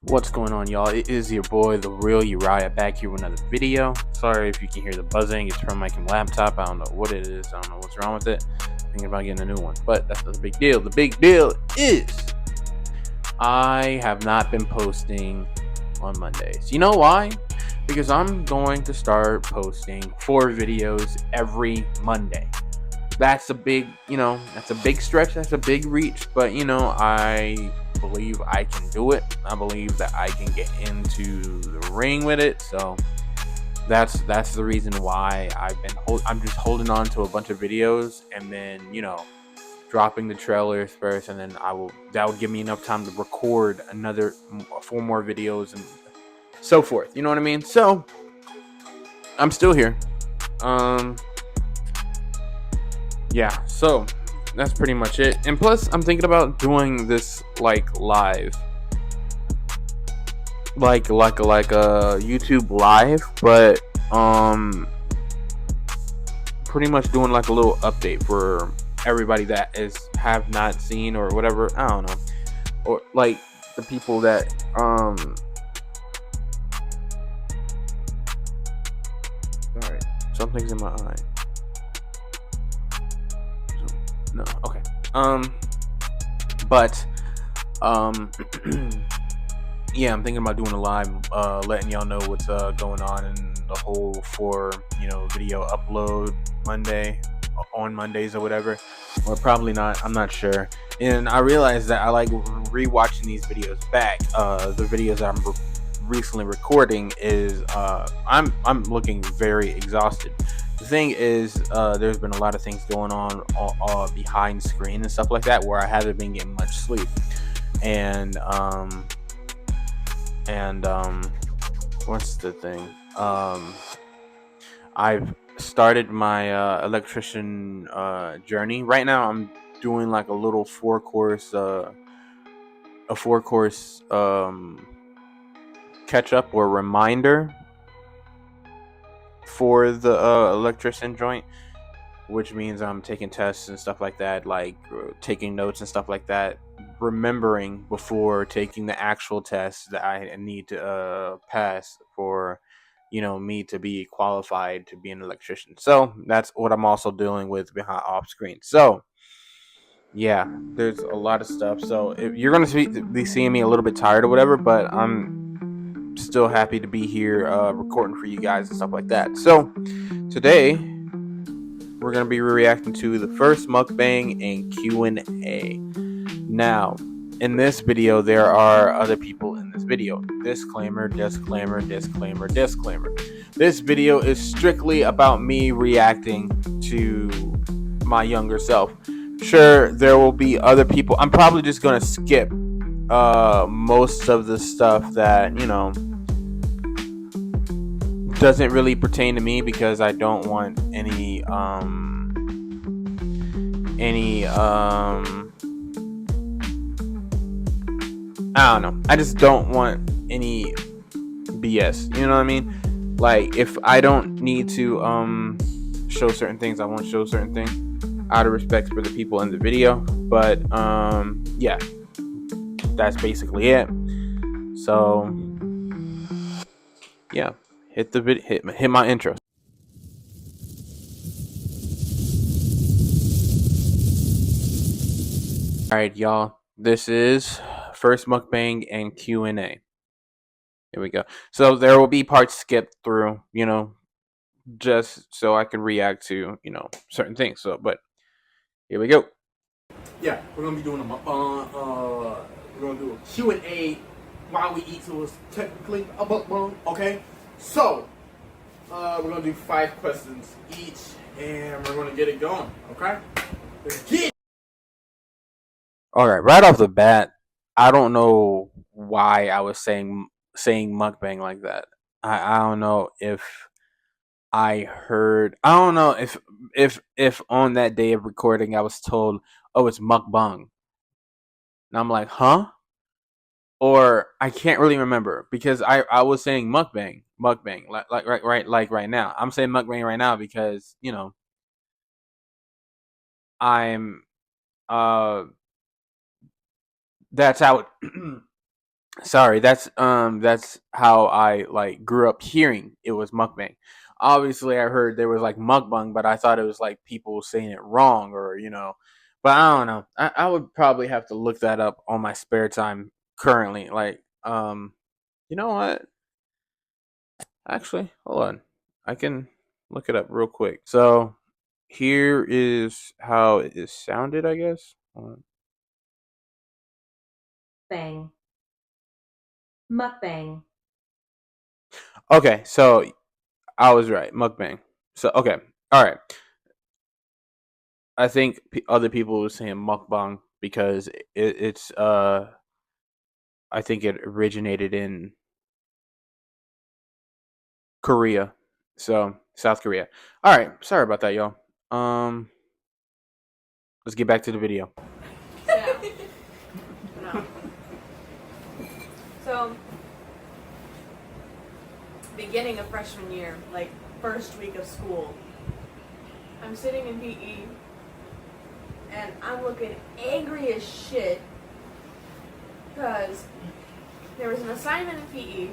What's going on, y'all? It is your boy, the real Uriah, back here with another video. Sorry if you can hear the buzzing. It's from my laptop. I don't know what it is. I don't know what's wrong with it. Thinking about getting a new one, but that's not the big deal. The big deal is I have not been posting on Mondays. You know why? Because I'm going to start posting 4 videos every Monday. That's a big, that's a big stretch. That's a big reach, but I believe I can do it. I believe that I can get into the ring with it. So that's the reason why I'm just holding on to a bunch of videos and then dropping the trailers first, and then that will give me enough time to record another 4 more videos and so forth. You know what I mean? So I'm still here. Yeah, so that's pretty much it. And plus, I'm thinking about doing this like live, like a YouTube live, but pretty much doing like a little update for everybody that have not seen or whatever. I don't know, or like the people that All right, something's in my eye. No, okay. But yeah, I'm thinking about doing a live, letting y'all know what's going on in the whole video upload on Mondays or whatever, or probably not. I'm not sure. And I realized that I like rewatching these videos back. The videos that I'm recently recording is I'm looking very exhausted. The thing is, there's been a lot of things going on behind screen and stuff like that where I haven't been getting much sleep. And what's the thing? I've started my electrician journey. Right now, I'm doing like a little 4-course catch up or reminder for the electrician joint, which means I'm taking tests and stuff like that, like taking notes and stuff like that, remembering before taking the actual test that I need to pass for me to be qualified to be an electrician. So that's what I'm also dealing with behind off screen. So yeah, there's a lot of stuff. So if you're gonna be seeing me a little bit tired or whatever, but I'm still happy to be here recording for you guys and stuff like that. So today we're going to be reacting to the first mukbang and Q&A. Now, in this video, there are other people in this video. Disclaimer, disclaimer, disclaimer, disclaimer. This video is strictly about me reacting to my younger self. Sure, there will be other people. I'm probably just going to skip most of the stuff that, doesn't really pertain to me, because I don't want any I don't know. I just don't want any BS. You know what I mean? Like, if I don't need to show certain things, I won't show certain things out of respect for the people in the video. But yeah, that's basically it. So yeah, hit my intro. All right, y'all. This is first mukbang and Q&A. Here we go. So there will be parts skipped through, just so I can react to, certain things. So, but here we go. Yeah, we're gonna be doing a we're gonna do a Q&A while we eat. So it's technically a mukbang. Okay. So we're gonna do 5 questions each, and we're gonna get it going. Okay. Let's get. All right, right off the bat, I don't know why I was saying mukbang like that. I don't know if I heard. I don't know if on that day of recording I was told, "Oh, it's mukbang," and I'm like, "Huh?" Or I can't really remember, because I was saying mukbang like right now. I'm saying mukbang right now because I'm uh that's how it Sorry, that's how I like grew up hearing it was mukbang. Obviously, I heard there was like mukbang, but I thought it was like people saying it wrong, or But I don't know. I would probably have to look that up on my spare time currently. Like, you know what? Actually, hold on. I can look it up real quick. So here is how it is sounded, I guess. Hold on. Bang. Mukbang. Okay, so I was right. Mukbang. So okay, all right. I think other people were saying mukbang because it's I think it originated in Korea, so South Korea. All right, sorry about that, y'all. Um, let's get back to the video. Yeah. No. So, beginning of freshman year, like first week of school, I'm sitting in PE and I'm looking angry as shit because there was an assignment in PE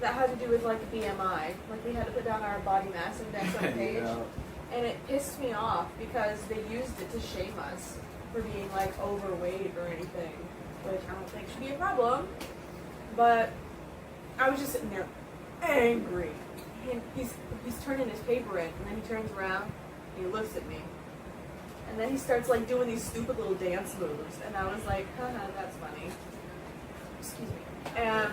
that had to do with like BMI. Like we had to put down our body mass index on a page. Yeah. And it pissed me off because they used it to shame us for being like overweight or anything, which I don't think should be a problem. But I was just sitting there angry. And he's turning his paper in, and then he turns around and he looks at me. And then he starts like doing these stupid little dance moves, and I was like, haha, that's funny. Excuse me. And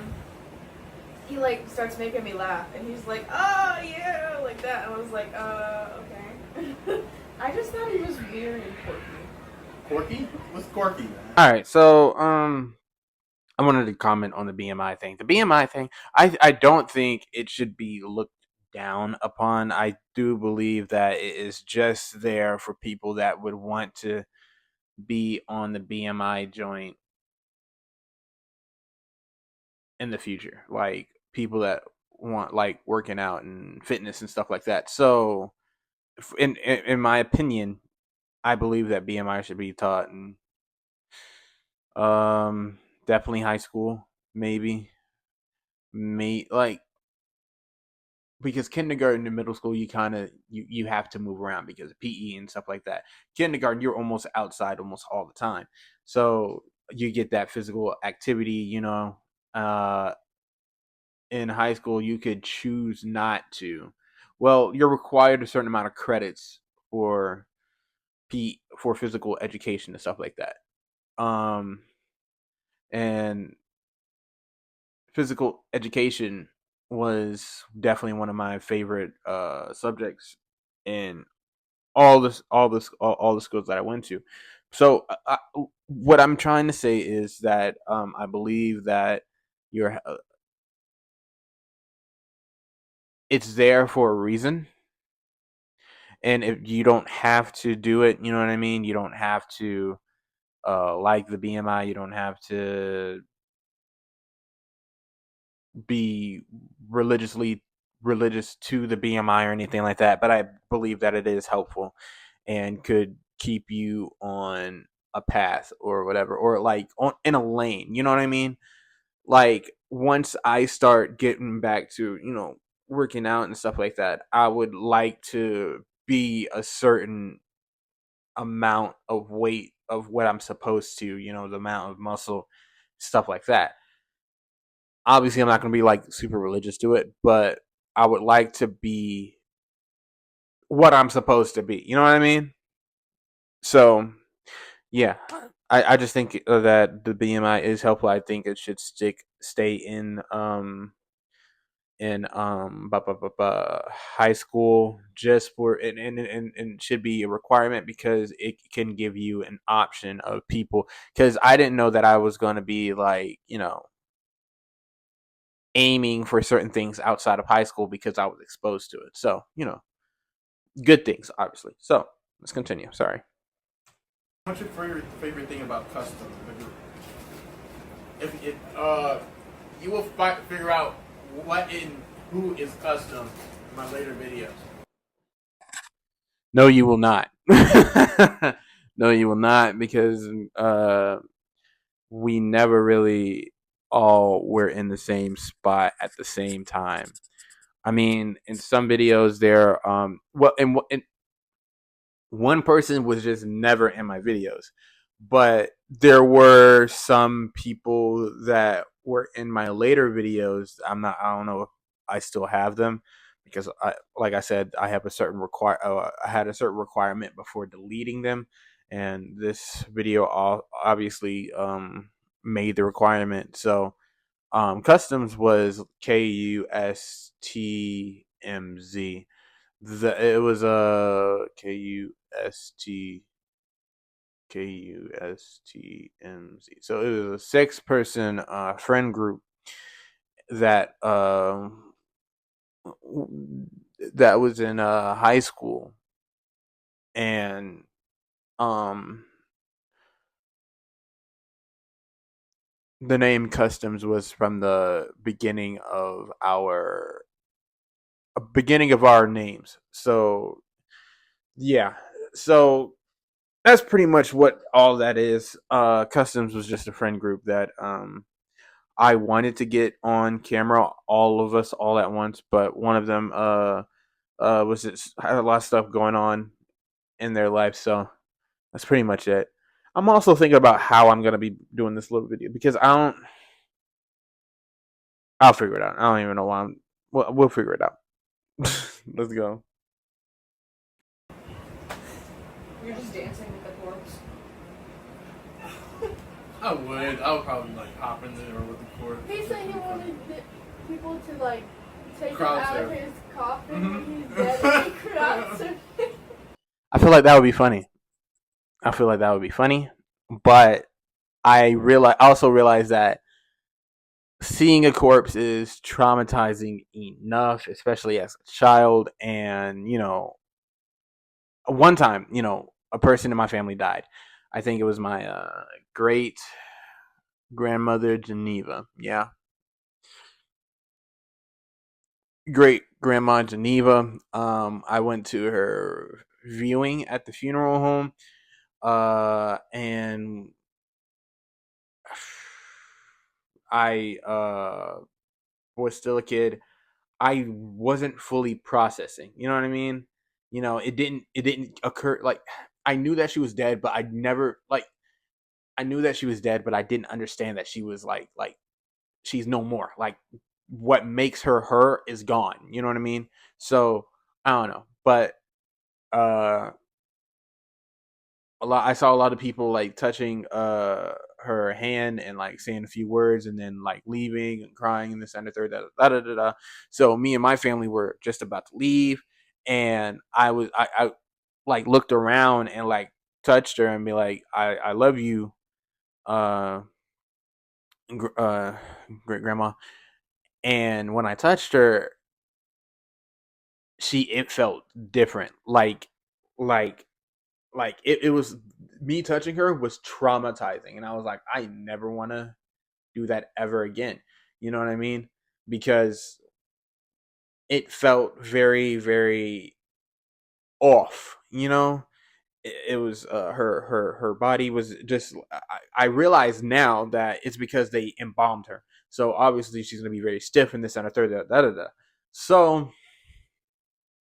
he like starts making me laugh, and he's like, oh yeah, like that. And I was like, okay. I just thought he was weird and quirky. Quirky? What's quirky, man? All right, so I wanted to comment on the BMI thing. The BMI thing, I don't think it should be looked down upon. I do believe that it is just there for people that would want to be on the BMI joint in the future, like people that want like working out and fitness and stuff like that. So, in my opinion, I believe that BMI should be taught in definitely high school, maybe, may like because kindergarten and middle school you kind of you have to move around because of PE and stuff like that. Kindergarten you're almost outside almost all the time, so you get that physical activity. Uh, in high school you could choose not to. Well, you're required a certain amount of credits for for physical education and stuff like that. Um, and physical education was definitely one of my favorite subjects in all the schools that I went to. So what I'm trying to say is that I believe that you're it's there for a reason, and if you don't have to do it, you know what I mean. You don't have to like the BMI. You don't have to be religiously religious to the BMI or anything like that, but I believe that it is helpful and could keep you on a path or whatever, or like in a lane. You know what I mean? Like once I start getting back to working out and stuff like that, I would like to be a certain amount of weight of what I'm supposed to. The amount of muscle, stuff like that. Obviously I'm not going to be like super religious to it, but I would like to be what I'm supposed to be. You know what I mean? So yeah, I just think that the BMI is helpful. I think it should stay in high school just for and should be a requirement because it can give you an option of people, because I didn't know that I was going to be like aiming for certain things outside of high school because I was exposed to it. So, good things, obviously. So, let's continue. Sorry. What's your favorite thing about custom? If it, you will figure out what in who is custom in my later videos. No, you will not. No, you will not, because we never really. all were in the same spot at the same time. I mean, in some videos, there, and one person was just never in my videos, but there were some people that were in my later videos. I don't know if I still have them because like I said, I had a certain requirement before deleting them, and this video obviously made the requirement. So customs was KUSTMZ. It was a KUSTMZ. So it was a 6-person friend group that that was in high school, and um the name customs was from the beginning of our names. So yeah, so that's pretty much what all that is. Customs was just a friend group that I wanted to get on camera, all of us all at once, but one of them was just had a lot of stuff going on in their life, so that's pretty much it. I'm also thinking about how I'm gonna be doing this little video because I don't. I'll figure it out. I don't even know why I'm. We'll figure it out. Let's go. You're just dancing with the corpse. I would probably like hop in there with the cord. He said he wanted people to like take him Crowd out of surf. his coffin when he's dead and he crowd surf. I feel like that would be funny. But I also realize that seeing a corpse is traumatizing enough, especially as a child. And one time, a person in my family died. I think it was my great grandmother Geneva. Yeah, great grandma Geneva. I went to her viewing at the funeral home, and I was still a kid. I wasn't fully processing. You know what I mean? It didn't occur. Like, I knew that she was dead, but I knew that she was dead, but I didn't understand that she was like she's no more. Like, what makes her her is gone. You know what I mean? So I don't know, but uh, I saw a lot of people like touching her hand and like saying a few words and then like leaving and crying and this and the third, da. So me and my family were just about to leave, and I like looked around and like touched her and be like, I love you, uh, uh, great grandma. And when I touched her, it felt different. Like it was me touching her was traumatizing, and I was like, I never want to do that ever again. You know what I mean? Because it felt very, very off. It was her body was just. I realize now that it's because they embalmed her. So obviously she's gonna be very stiff in this and a third. Da. So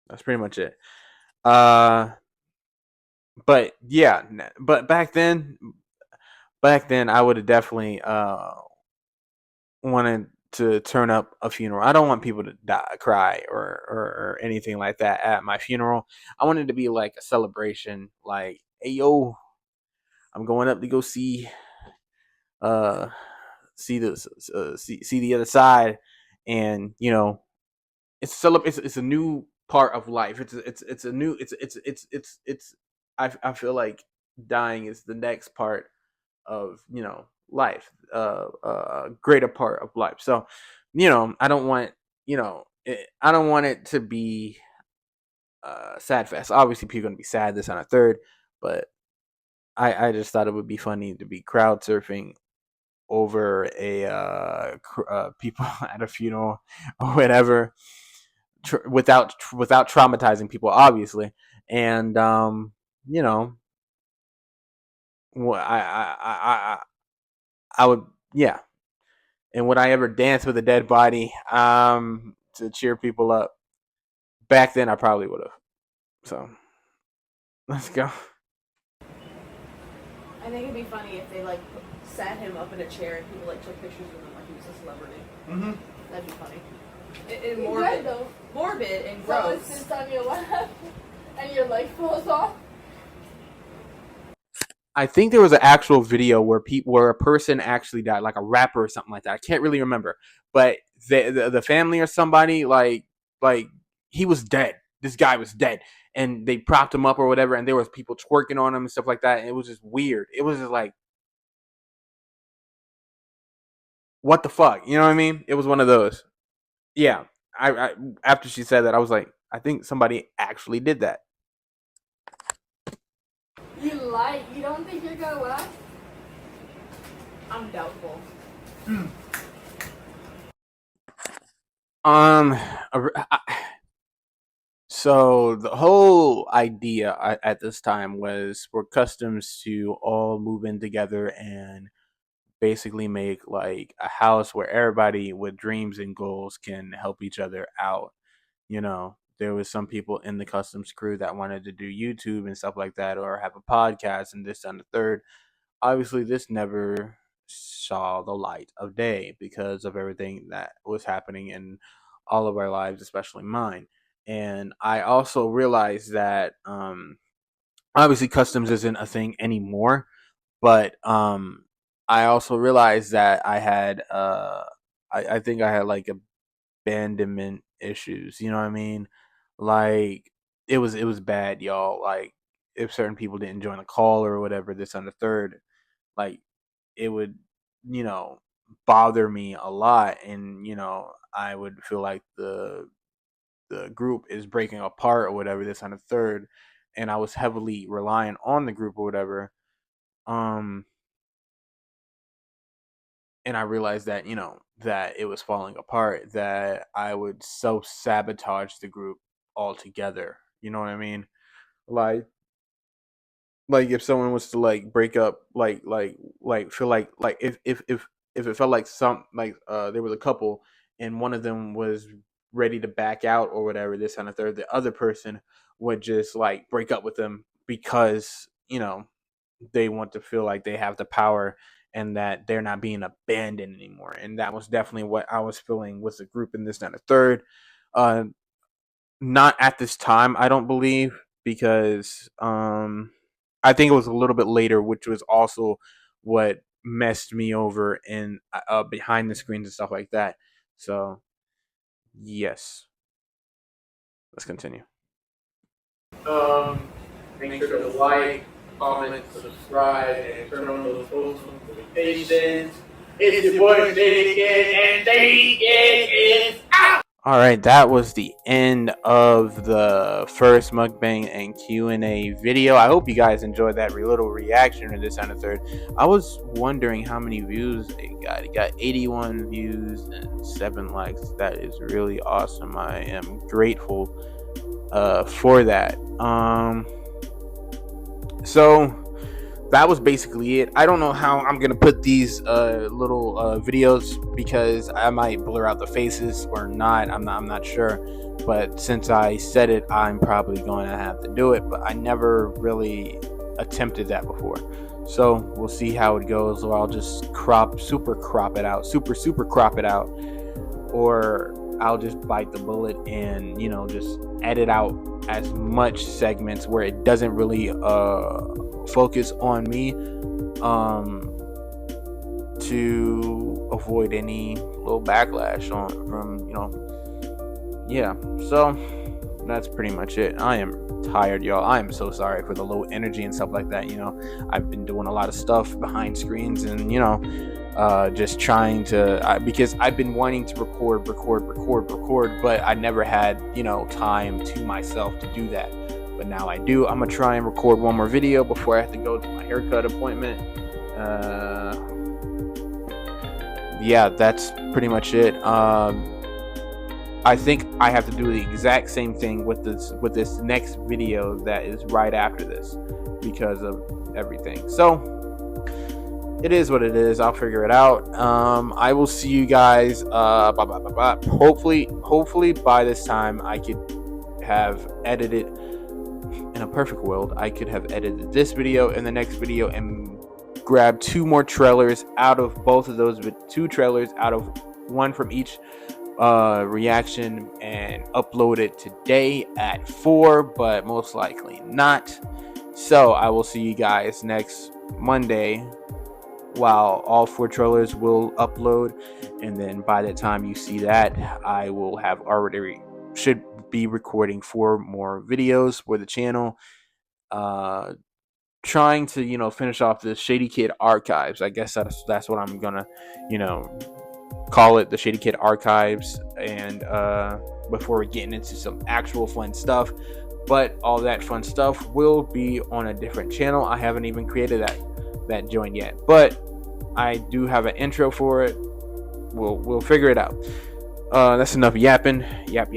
that's pretty much it. Uh, but yeah, but back then I would have definitely wanted to turn up a funeral. I don't want people to die, cry, or anything like that at my funeral. I want it to be like a celebration. Like, hey yo, I'm going up to go uh see the other side, and it's a new part of life. It's a new it's I feel like dying is the next part of life, greater part of life. So I don't want I don't want it to be sad fest. Obviously people are going to be sad this and a third, but I just thought it would be funny to be crowd surfing over a people at a funeral or whatever, without traumatizing people, obviously. And you know I would, yeah. And would I ever dance with a dead body to cheer people up? Back then, I probably would have. So let's go. I think it'd be funny if they like sat him up in a chair and people like took pictures with him like he was a celebrity. Mm-hmm. That'd be funny. He's Morbid, dead, though. morbid and Someone gross. sits on your lap and your leg falls off. I think there was an actual video where a person actually died, like a rapper or something like that. I can't really remember, but the family or somebody like he was dead. This guy was dead, and they propped him up or whatever, and there was people twerking on him and stuff like that. And it was just weird. It was just like, what the fuck, you know what I mean? It was one of those. Yeah, I after she said that, I was like, I think somebody actually did that. You lie. You don't think you're gonna laugh? I'm doubtful. So the whole idea at this time was for customs to all move in together and basically make like a house where everybody with dreams and goals can help each other out. There was some people in the customs crew that wanted to do YouTube and stuff like that, or have a podcast and this and the third. Obviously, this never saw the light of day because of everything that was happening in all of our lives, especially mine. And I also realized that obviously customs isn't a thing anymore, but I also realized that I think I had like abandonment issues. You know what I mean? Like it was bad, y'all. Like if certain people didn't join a call or whatever, this on the third, like it would, you know, bother me a lot, and I would feel like the group is breaking apart or whatever, this on the third, and I was heavily relying on the group or whatever. Um, and I realized that that it was falling apart, that I would self sabotage the group altogether. You know what I mean? Like like if someone was to like break up, like feel like if it felt like some like there was a couple and one of them was ready to back out or whatever, this and a third, the other person would just like break up with them because they want to feel like they have the power and that they're not being abandoned anymore. And that was definitely what I was feeling with the group in this and a third. uh Not at this time, I don't believe, because I think it was a little bit later, which was also what messed me over in behind the screens and stuff like that. So yes, let's continue. Um, Make sure to like, comment, subscribe, and turn on those post notifications. It's your boy ShadyKid, and ShadyKid is out! All right, that was the end of the first mukbang and Q&A video. I hope you guys enjoyed that little reaction to this on the third. I was wondering how many views it got. It got 81 views and 7 likes. That is really awesome. I am grateful for that. So that was basically it. I don't know how I'm gonna put these little videos, because I might blur out the faces or not. I'm not sure. But since I said it, I'm probably going to have to do it. But I never really attempted that before, so we'll see how it goes. Or I'll just super crop it out, super crop it out, or I'll just bite the bullet and just edit out as much segments where it doesn't really focus on me, to avoid any little backlash from yeah. So that's pretty much it. I am tired, y'all. I am so sorry for the low energy and stuff like that. I've been doing a lot of stuff behind screens, and just trying to because I've been wanting to record, but I never had time to myself to do that. But now I do. I'm gonna try and record one more video before I have to go to my haircut appointment. Yeah, that's pretty much it. I think I have to do the exact same thing with this next video that is right after this, because of everything. So it is what it is. I'll figure it out. I will see you guys. Hopefully by this time I could have edited. In a perfect world, I could have edited this video and the next video and grab 2 more trailers out of both of those, but 2 trailers out of 1 from each reaction and upload it today at 4, but most likely not. So I will see you guys next Monday, while all 4 trailers will upload, and then by the time you see that, I will have already should be recording 4 more videos for the channel, trying to finish off the ShadyKid archives. I guess that's what I'm gonna call it, the ShadyKid archives, and before we're getting into some actual fun stuff. But all that fun stuff will be on a different channel. I haven't even created that joint yet, but I do have an intro for it. We'll figure it out. That's enough yapping. Yap.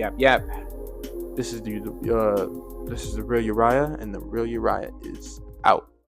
This is the real Uriah, and the real Uriah is out.